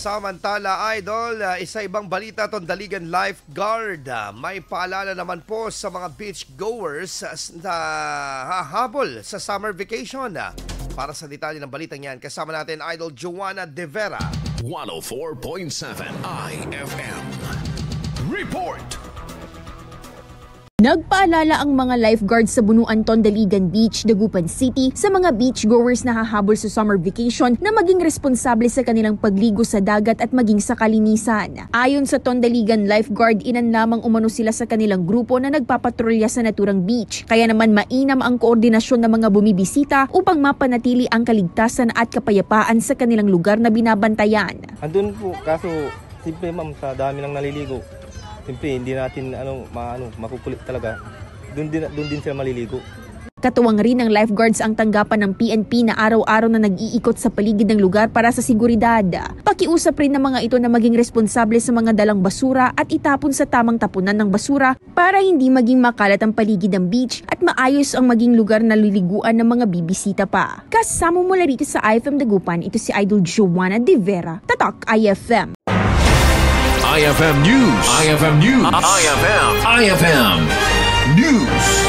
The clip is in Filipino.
Samantala, Idol, isa ibang balita, Tondaligan Lifeguard. May paalala naman po sa mga beach goers na hahabol sa summer vacation. Para sa detalye ng balitang yan, kasama natin Idol Joanna De Vera. 104.7 IFM. Report! Nagpaalala ang mga lifeguards sa Bunuan Tondaligan Beach, Dagupan City sa mga beachgoers na hahabol sa summer vacation na maging responsable sa kanilang pagligo sa dagat at maging sa kalinisan. Ayon sa Tondaligan Lifeguard, inan lamang umano sila sa kanilang grupo na nagpapatrolya sa naturang beach. Kaya naman mainam ang koordinasyon ng mga bumibisita upang mapanatili ang kaligtasan at kapayapaan sa kanilang lugar na binabantayan. Andun po, kaso simple ma'am, sa dami ng naliligo. Siyempre, hindi natin makukulit talaga. Doon din sila maliligo. Katuwang rin ng lifeguards ang tanggapan ng PNP na araw-araw na nag-iikot sa paligid ng lugar para sa seguridad. Pakiusap rin ng mga ito na maging responsable sa mga dalang basura at itapon sa tamang tapunan ng basura para hindi maging makalat ang paligid ng beach at maayos ang maging lugar na liliguan ng mga bibisita pa. Kasama mula rito sa IFM Dagupan, ito si Idol Joanna De Vera, Tatak IFM. IFM News. IFM News. IFM News.